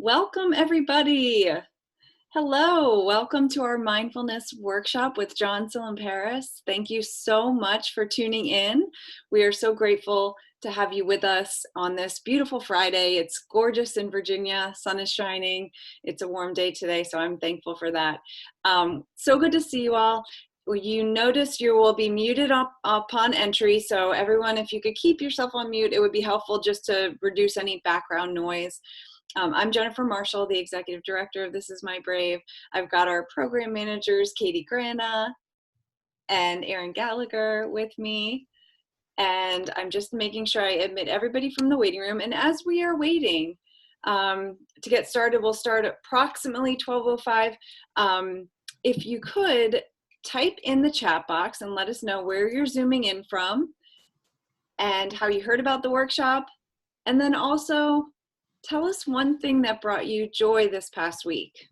Welcome, everybody. Hello, welcome to our mindfulness workshop with John Tsilimparis. Thank you so much for tuning in. We are so grateful to have you with us on this beautiful Friday. It's gorgeous in Virginia. Sun is shining. It's a warm day today, so I'm thankful for that. So good to see you all. You notice you will be muted upon entry, so everyone, if you could keep yourself on mute, it would be helpful just to reduce any background noise. I'm Jennifer Marshall, the Executive Director of This Is My Brave. I've got our program managers, Katie Grana and Aaron Gallagher with me. And I'm just making sure I admit everybody from the waiting room. And as we are waiting to get started, we'll start at approximately 12:05. If you could type in the chat box and let us know where you're zooming in from and how you heard about the workshop. And then also, tell us one thing that brought you joy this past week.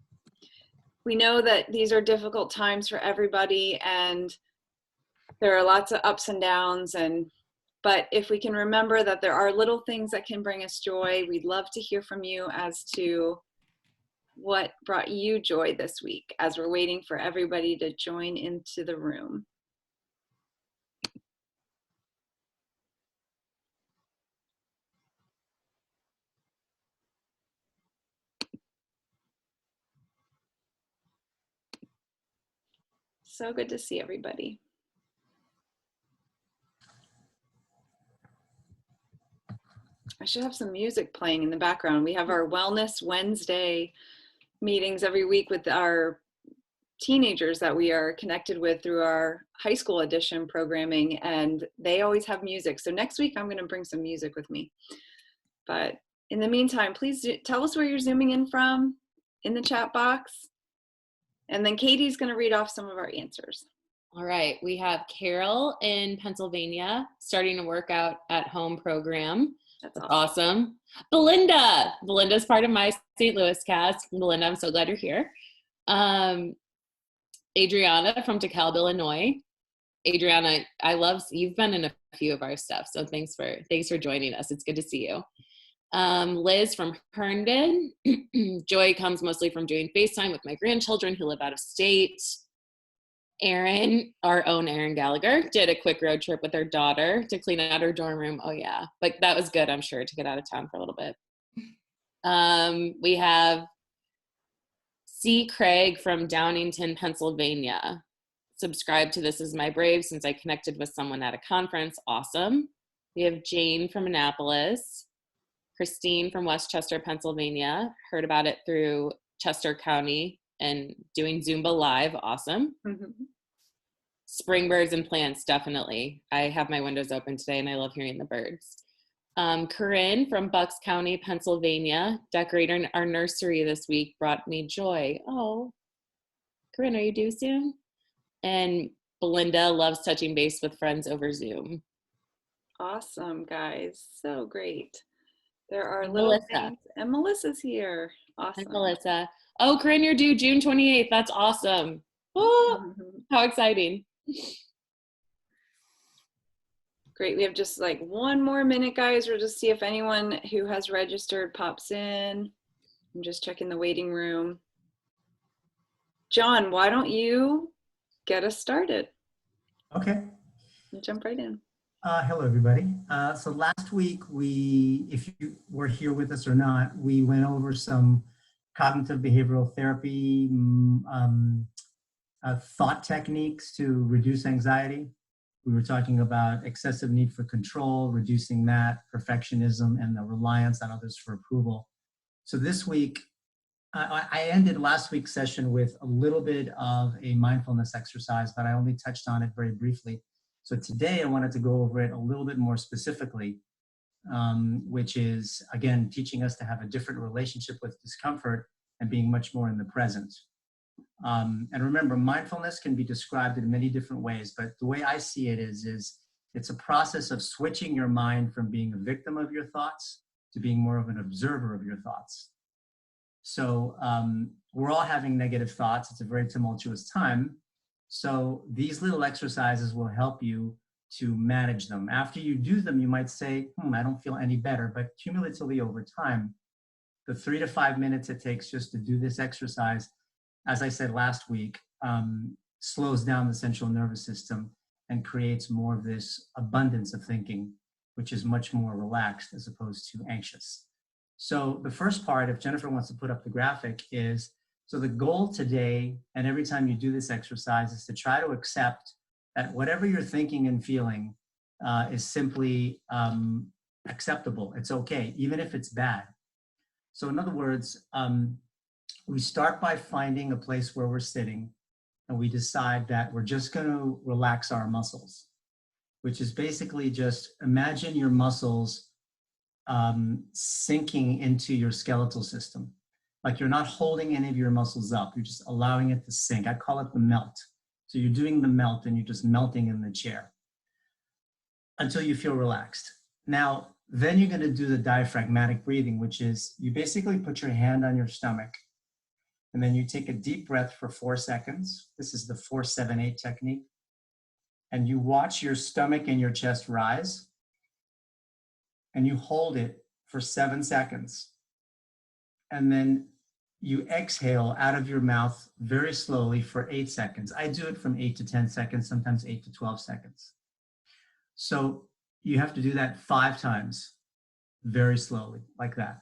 We know that these are difficult times for everybody and there are lots of ups and downs, but if we can remember that there are little things that can bring us joy, we'd love to hear from you as to what brought you joy this week as we're waiting for everybody to join into the room. So good to see everybody. I should have some music playing in the background. We have our Wellness Wednesday meetings every week with our teenagers that we are connected with through our high school edition programming, and they always have music. So next week I'm going to bring some music with me. But in the meantime, please tell us where you're zooming in from in the chat box. And then Katie's going to read off some of our answers. All right. We have Carol in Pennsylvania starting a workout at home program. That's awesome. Belinda's part of my St. Louis cast. Belinda, I'm so glad you're here. Adriana from DeKalb, Illinois. Adriana, you've been in a few of our stuff, so thanks for joining us. It's good to see you. Liz from Herndon. Joy comes mostly from doing FaceTime with my grandchildren who live out of state. Aaron, our own Aaron Gallagher, did a quick road trip with her daughter to clean out her dorm room. Oh yeah, but that was good, I'm sure, to get out of town for a little bit. We have C. Craig from Downingtown, Pennsylvania. Subscribe to This Is My Brave since I connected with someone at a conference. Awesome. We have Jane from Annapolis. Christine from Westchester, Pennsylvania. Heard about it through Chester County and doing Zumba Live. Awesome. Mm-hmm. Spring birds and plants, definitely. I have my windows open today and I love hearing the birds. Corinne from Bucks County, Pennsylvania. Decorating our nursery this week brought me joy. Oh, Corinne, are you due soon? And Belinda loves touching base with friends over Zoom. Awesome, guys. So great. There are little things. And Melissa's here. Awesome. Hi, Melissa. Oh, Corinne, you're due June 28th. That's awesome. Oh, how exciting. Great. We have just like one more minute, guys. We'll just see if anyone who has registered pops in. I'm just checking the waiting room. John, why don't you get us started? Okay. We'll jump right in. Hello, everybody. So last week, if you were here with us or not, we went over some cognitive behavioral therapy thought techniques to reduce anxiety. We were talking about excessive need for control, reducing that, perfectionism, and the reliance on others for approval. So this week, I ended last week's session with a little bit of a mindfulness exercise, but I only touched on it very briefly. So today I wanted to go over it a little bit more specifically, which is, again, teaching us to have a different relationship with discomfort and being much more in the present. And remember, mindfulness can be described in many different ways, but the way I see it is it's a process of switching your mind from being a victim of your thoughts to being more of an observer of your thoughts. So we're all having negative thoughts. It's a very tumultuous time. So these little exercises will help you to manage them. After you do them, you might say, I don't feel any better, but cumulatively over time, the 3 to 5 minutes it takes just to do this exercise, as I said last week, slows down the central nervous system and creates more of this abundance of thinking, which is much more relaxed as opposed to anxious. So the first part, if Jennifer wants to put up the graphic, is, so the goal today, and every time you do this exercise, is to try to accept that whatever you're thinking and feeling is simply acceptable. It's okay, even if it's bad. So in other words, we start by finding a place where we're sitting, and we decide that we're just going to relax our muscles, which is basically just imagine your muscles sinking into your skeletal system. Like you're not holding any of your muscles up, you're just allowing it to sink. I call it the melt. So you're doing the melt and you're just melting in the chair until you feel relaxed. Now, then you're going to do the diaphragmatic breathing, which is you basically put your hand on your stomach and then you take a deep breath for 4 seconds. This is the 4-7-8 technique. And you watch your stomach and your chest rise and you hold it for 7 seconds. And then you exhale out of your mouth very slowly for 8 seconds. I do it from 8 to 10 seconds, sometimes 8 to 12 seconds. So you have to do that 5 times, very slowly, like that.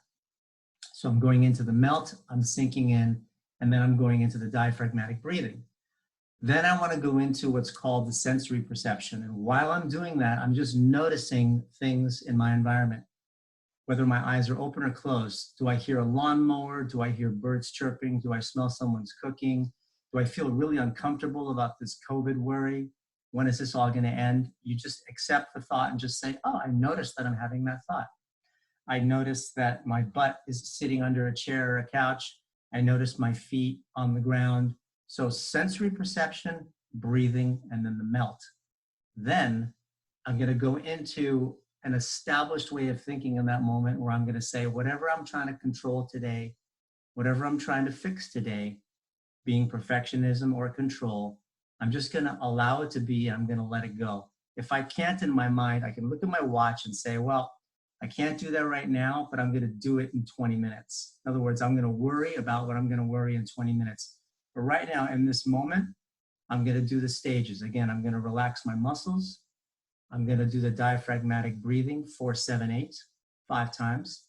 So I'm going into the melt, I'm sinking in, and then I'm going into the diaphragmatic breathing. Then I want to go into what's called the sensory perception. And while I'm doing that, I'm just noticing things in my environment, whether my eyes are open or closed. Do I hear a lawnmower? Do I hear birds chirping? Do I smell someone's cooking? Do I feel really uncomfortable about this COVID worry? When is this all going to end? You just accept the thought and just say, oh, I noticed that I'm having that thought. I noticed that my butt is sitting under a chair or a couch. I noticed my feet on the ground. So sensory perception, breathing, and then the melt. Then I'm going to go into an established way of thinking in that moment where I'm going to say, whatever I'm trying to control today, whatever I'm trying to fix today, being perfectionism or control, I'm just going to allow it to be, and I'm going to let it go. If I can't in my mind, I can look at my watch and say, well, I can't do that right now, but I'm going to do it in 20 minutes. In other words, I'm going to worry about what I'm going to worry in 20 minutes. But right now, in this moment, I'm going to do the stages. Again, I'm going to relax my muscles. I'm going to do the diaphragmatic breathing, 4-7-8, 5 times.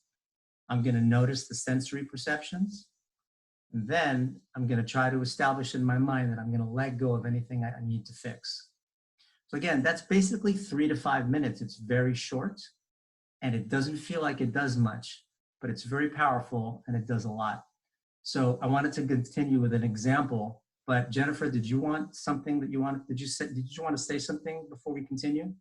I'm going to notice the sensory perceptions. And then I'm going to try to establish in my mind that I'm going to let go of anything I need to fix. So again, that's basically 3 to 5 minutes. It's very short and it doesn't feel like it does much, but it's very powerful and it does a lot. So I wanted to continue with an example, but Jennifer, did you want something that you wanted, did you want to say something before we continue?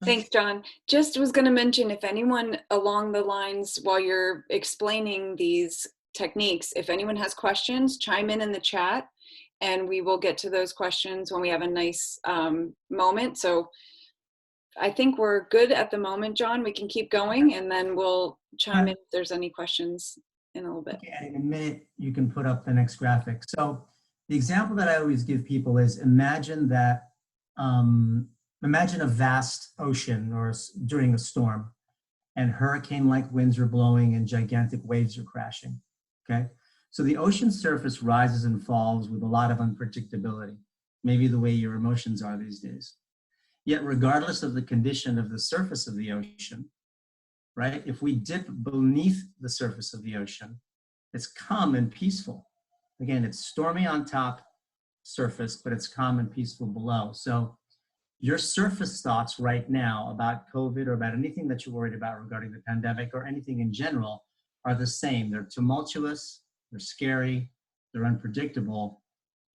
Thanks, John. Just was going to mention, if anyone along the lines, while you're explaining these techniques, if anyone has questions, chime in the chat and we will get to those questions when we have a nice moment. So I think we're good at the moment, John. We can keep going and then we'll chime in if there's any questions in a little bit. Okay, in a minute, you can put up the next graphic. So the example that I always give people is imagine that, imagine a vast ocean or during a storm and hurricane-like winds are blowing and gigantic waves are crashing, okay? So the ocean surface rises and falls with a lot of unpredictability, maybe the way your emotions are these days. Yet regardless of the condition of the surface of the ocean, right? If we dip beneath the surface of the ocean, it's calm and peaceful. Again, it's stormy on top surface, but it's calm and peaceful below. So your surface thoughts right now about COVID or about anything that you're worried about regarding the pandemic or anything in general are the same. They're tumultuous, they're scary, they're unpredictable.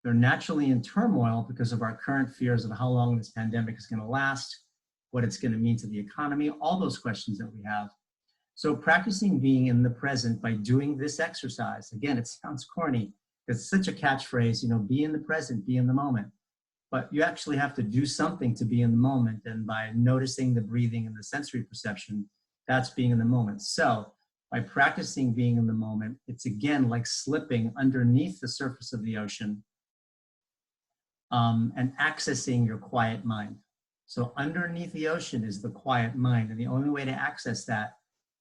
They're naturally in turmoil because of our current fears of how long this pandemic is going to last, what it's going to mean to the economy, all those questions that we have. So practicing being in the present by doing this exercise, again, it sounds corny. It's such a catchphrase, you know, be in the present, be in the moment. But you actually have to do something to be in the moment. And by noticing the breathing and the sensory perception, that's being in the moment. So by practicing being in the moment, it's again like slipping underneath the surface of the ocean and accessing your quiet mind. So underneath the ocean is the quiet mind. And the only way to access that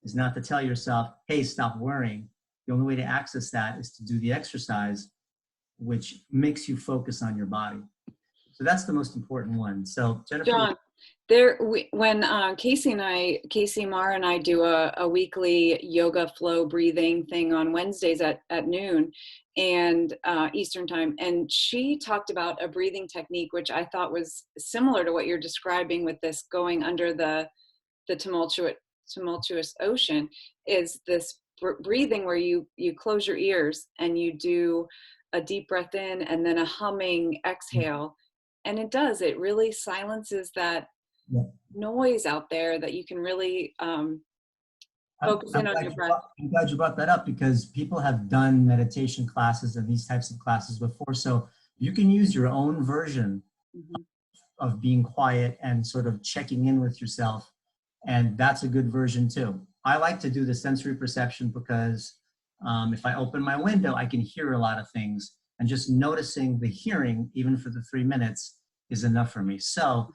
is not to tell yourself, hey, stop worrying. The only way to access that is to do the exercise, which makes you focus on your body. So that's the most important one. So Jennifer. John, when Casey Marr and I do a weekly yoga flow breathing thing on Wednesdays at noon and Eastern time, and she talked about a breathing technique which I thought was similar to what you're describing with this going under the tumultuous ocean, is this breathing where you close your ears and you do a deep breath in and then a humming exhale. And it really silences that noise out there that you can really focus in on your breath. I'm glad you brought that up, because people have done meditation classes and these types of classes before. So you can use your own version of being quiet and sort of checking in with yourself. And that's a good version too. I like to do the sensory perception because if I open my window, I can hear a lot of things. And just noticing the hearing, even for the 3 minutes, is enough for me. So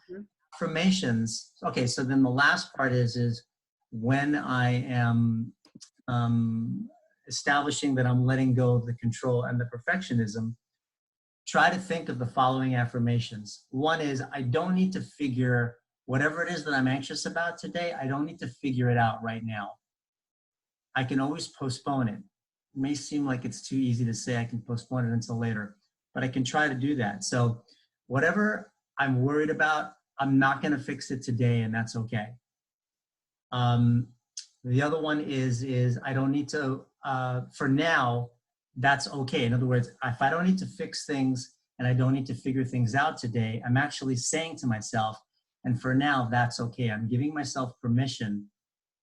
affirmations. Okay, so then the last part is when I am establishing that I'm letting go of the control and the perfectionism, try to think of the following affirmations. One is, I don't need to figure whatever it is that I'm anxious about today, I don't need to figure it out right now. I can always postpone it. It may seem like it's too easy to say I can postpone it until later, but I can try to do that. So whatever I'm worried about, I'm not going to fix it today, and that's okay. The other one is I don't need to, for now, that's okay. In other words, if I don't need to fix things and I don't need to figure things out today, I'm actually saying to myself, and for now, that's okay. I'm giving myself permission.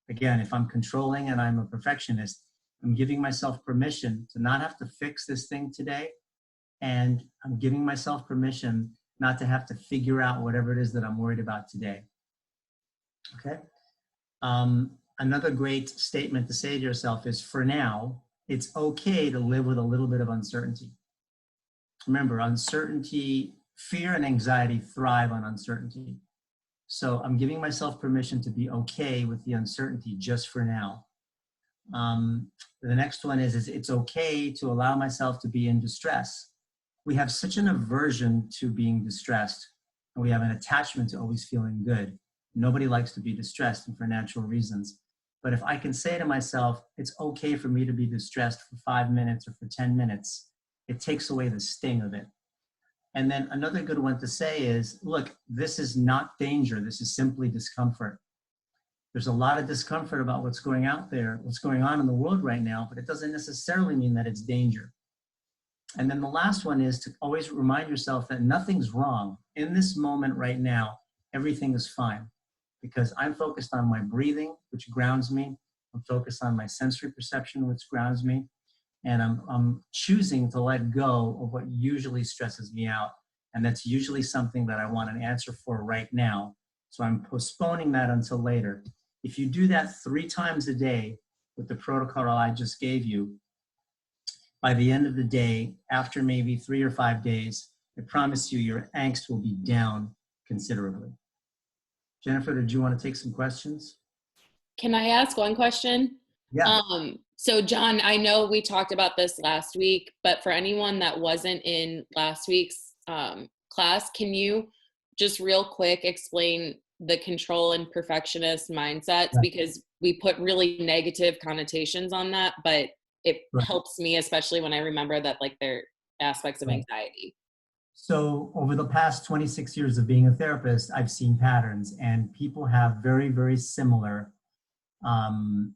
Again, if I'm controlling and I'm a perfectionist, I'm giving myself permission to not have to fix this thing today. And I'm giving myself permission not to have to figure out whatever it is that I'm worried about today. Okay? Another great statement to say to yourself is, for now, it's okay to live with a little bit of uncertainty. Remember, uncertainty, fear and anxiety thrive on uncertainty. So I'm giving myself permission to be okay with the uncertainty just for now. The next one is it's okay to allow myself to be in distress. We have such an aversion to being distressed, and we have an attachment to always feeling good. Nobody likes to be distressed, and for natural reasons. But if I can say to myself, it's okay for me to be distressed for 5 minutes or for 10 minutes, it takes away the sting of it. And then another good one to say is, look, this is not danger. This is simply discomfort. There's a lot of discomfort about what's going out there, what's going on in the world right now, but it doesn't necessarily mean that it's danger. And then the last one is to always remind yourself that nothing's wrong. In this moment right now, everything is fine, because I'm focused on my breathing, which grounds me. I'm focused on my sensory perception, which grounds me. And I'm choosing to let go of what usually stresses me out. And that's usually something that I want an answer for right now. So I'm postponing that until later. If you do that 3 times a day with the protocol I just gave you, by the end of the day, after maybe 3 or 5 days, I promise you your angst will be down considerably. Jennifer, did you want to take some questions? Can I ask one question? Yeah. So John, I know we talked about this last week, but for anyone that wasn't in last week's class, can you just real quick explain the control and perfectionist mindsets? Right. Because we put really negative connotations on that, but it Right. helps me, especially when I remember that like they're aspects of Right. anxiety. So over the past 26 years of being a therapist, I've seen patterns, and people have very, very similar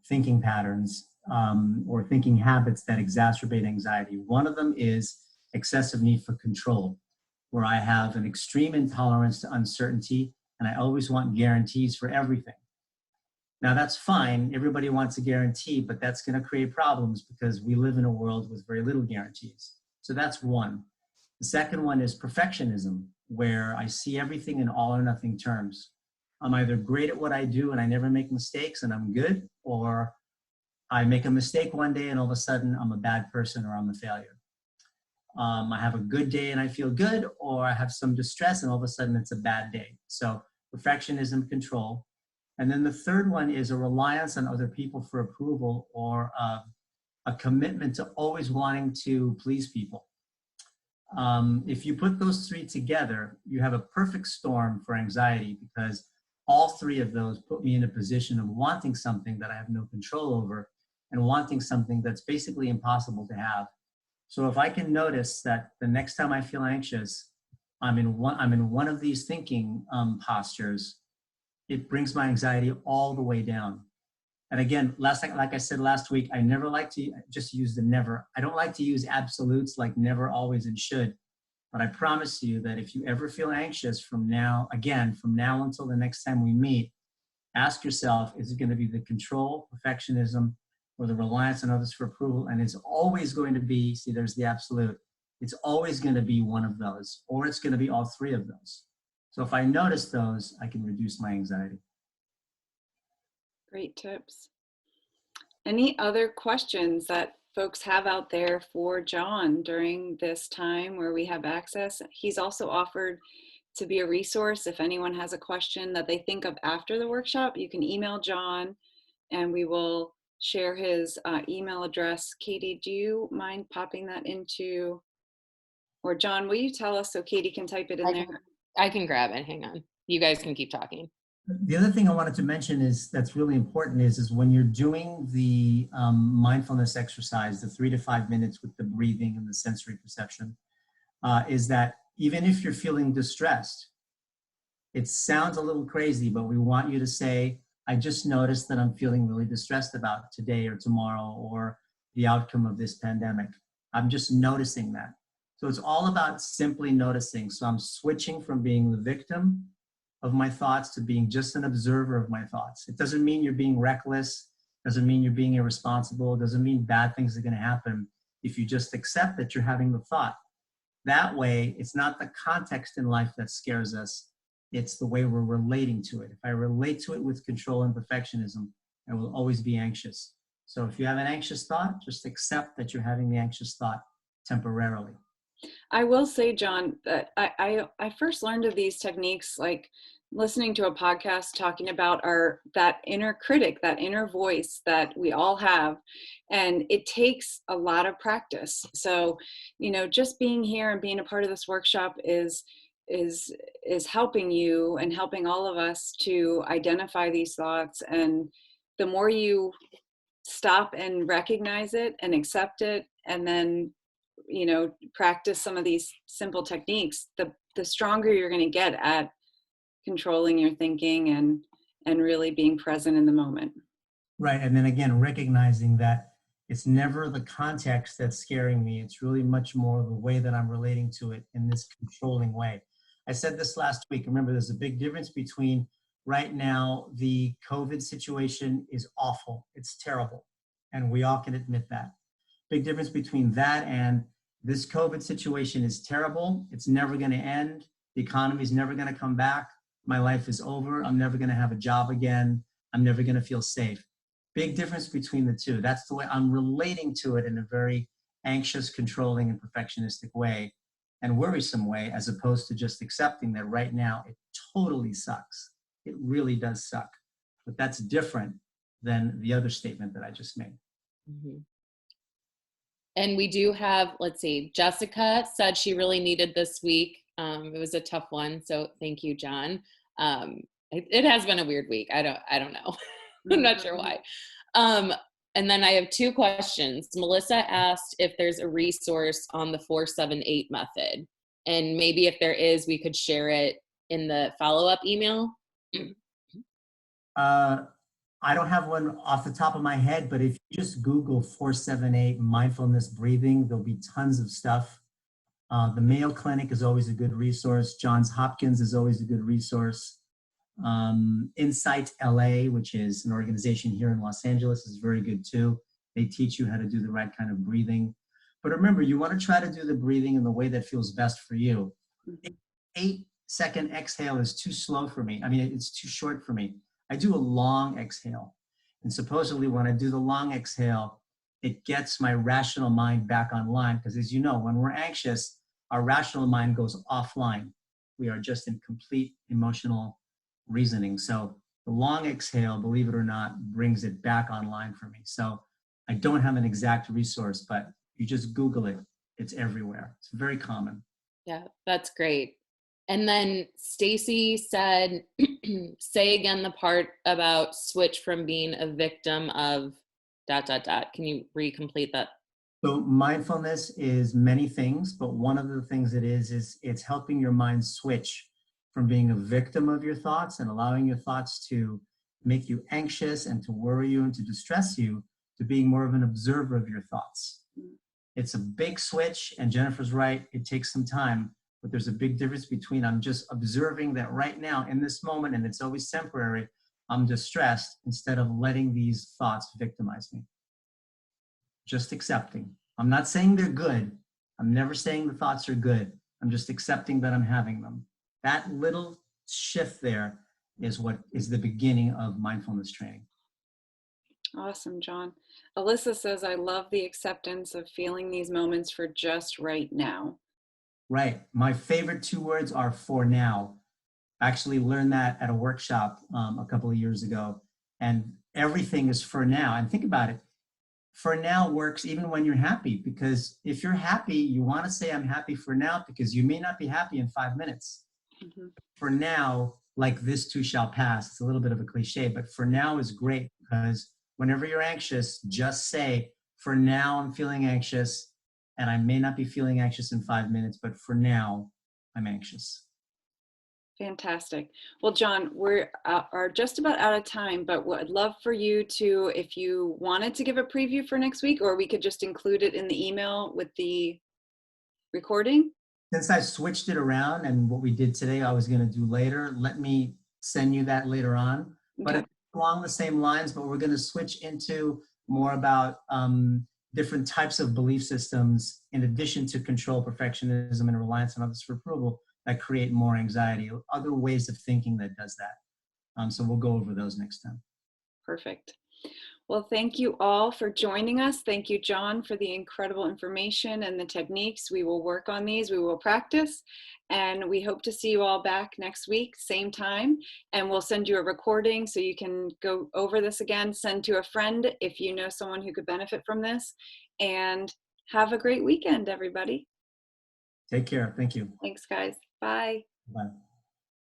thinking patterns or thinking habits that exacerbate anxiety. One of them is excessive need for control, where I have an extreme intolerance to uncertainty, and I always want guarantees for everything. Now that's fine, everybody wants a guarantee, but that's going to create problems because we live in a world with very little guarantees. So that's one. The second one is perfectionism, where I see everything in all or nothing terms. I'm either great at what I do and I never make mistakes and I'm good, or I make a mistake one day and all of a sudden I'm a bad person or I'm a failure. I have a good day and I feel good, or I have some distress and all of a sudden it's a bad day. So perfectionism, control. And then the third one is a reliance on other people for approval, or a commitment to always wanting to please people. If you put those three together, you have a perfect storm for anxiety, because all three of those put me in a position of wanting something that I have no control over, and wanting something that's basically impossible to have. So if I can notice that the next time I feel anxious, I'm in one of these thinking postures, it brings my anxiety all the way down. And again, like I said last week, I never like to just use the never. I don't like to use absolutes like never, always, and should. But I promise you that if you ever feel anxious from now until the next time we meet, ask yourself, is it going to be the control, perfectionism, or the reliance on others for approval? And it's always going to be, see, there's the absolute. It's always going to be one of those, or it's going to be all three of those. So if I notice those, I can reduce my anxiety. Great tips. Any other questions that folks have out there for John during this time where we have access? He's also offered to be a resource. If anyone has a question that they think of after the workshop, you can email John and we will share his email address. Katie, do you mind popping that into, or John, will you tell us so Katie can type it in there? I can grab it. Hang on. You guys can keep talking. The other thing I wanted to mention is that's really important is when you're doing the mindfulness exercise, the 3 to 5 minutes with the breathing and the sensory perception, is that even if you're feeling distressed, it sounds a little crazy, but we want you to say, I just noticed that I'm feeling really distressed about today or tomorrow or the outcome of this pandemic. I'm just noticing that. So it's all about simply noticing. So I'm switching from being the victim of my thoughts to being just an observer of my thoughts. It doesn't mean you're being reckless, doesn't mean you're being irresponsible, doesn't mean bad things are going to happen if you just accept that you're having the thought. That way, it's not the context in life that scares us, it's the way we're relating to it. If I relate to it with control and perfectionism, I will always be anxious. So if you have an anxious thought, just accept that you're having the anxious thought temporarily. I will say, John, that I first learned of these techniques like listening to a podcast talking about that inner critic, that inner voice that we all have, and it takes a lot of practice. So, just being here and being a part of this workshop is helping you and helping all of us to identify these thoughts. And the more you stop and recognize it and accept it, and then practice some of these simple techniques, the stronger you're going to get at controlling your thinking and really being present in the moment. Right. And then again, recognizing that it's never the context that's scaring me. It's really much more the way that I'm relating to it in this controlling way. I said this last week. Remember, there's a big difference between right now, the COVID situation is awful. It's terrible. And we all can admit that. Big difference between that and this COVID situation is terrible. It's never going to end. The economy is never going to come back. My life is over. I'm never going to have a job again. I'm never going to feel safe. Big difference between the two. That's the way I'm relating to it in a very anxious, controlling, and perfectionistic way and worrisome way, as opposed to just accepting that right now it totally sucks. It really does suck. But that's different than the other statement that I just made. Mm-hmm. And we do have, let's see, Jessica said she really needed this week. It was a tough one. So thank you, John. It has been a weird week. I don't know. I'm not sure why. And then I have two questions. Melissa asked if there's a resource on the 478 method. And maybe if there is, we could share it in the follow-up email. I don't have one off the top of my head, but if you just Google 478 mindfulness breathing, there'll be tons of stuff. The Mayo Clinic is always a good resource. Johns Hopkins is always a good resource. Insight LA, which is an organization here in Los Angeles, is very good too. They teach you how to do the right kind of breathing. But remember, you want to try to do the breathing in the way that feels best for you. 8-second exhale is too slow for me. I mean, it's too short for me. I do a long exhale. And supposedly when I do the long exhale, it gets my rational mind back online. Because as you know, when we're anxious, our rational mind goes offline. We are just in complete emotional reasoning. So the long exhale, believe it or not, brings it back online for me. So I don't have an exact resource, but you just Google it. It's everywhere. It's very common. Yeah, that's great. And then Stacy said, say again the part about switch from being a victim of ... Can you recomplete that? So mindfulness is many things, but one of the things it is it's helping your mind switch from being a victim of your thoughts and allowing your thoughts to make you anxious and to worry you and to distress you, to being more of an observer of your thoughts. It's a big switch, and Jennifer's right, it takes some time, but there's a big difference between I'm just observing that right now in this moment, and it's always temporary, I'm distressed, instead of letting these thoughts victimize me. Just accepting. I'm not saying they're good. I'm never saying the thoughts are good. I'm just accepting that I'm having them. That little shift there is what is the beginning of mindfulness training. Awesome, John. Alyssa says, I love the acceptance of feeling these moments for just right now. Right. My favorite two words are for now. I actually learned that at a workshop a couple of years ago. And everything is for now. And think about it. For now works even when you're happy, because if you're happy, you want to say I'm happy for now, because you may not be happy in 5 minutes. Mm-hmm. For now, like this too shall pass. It's a little bit of a cliche, but for now is great, because whenever you're anxious, just say, for now I'm feeling anxious, and I may not be feeling anxious in 5 minutes, but for now I'm anxious. Fantastic. Well, John, are just about out of time, but I'd love for you to, if you wanted to give a preview for next week, or we could just include it in the email with the recording. Since I switched it around and what we did today, I was going to do later, let me send you that later on. Okay. But it's along the same lines, but we're going to switch into more about different types of belief systems, in addition to control, perfectionism, and reliance on others for approval, that create more anxiety, other ways of thinking that does that. So we'll go over those next time. Perfect. Well, thank you all for joining us. Thank you, John, for the incredible information and the techniques. We will work on these, we will practice, and we hope to see you all back next week, same time, and we'll send you a recording so you can go over this again, send to a friend if you know someone who could benefit from this, and have a great weekend, everybody. Take care. Thank you. Thanks, guys. Bye. Bye.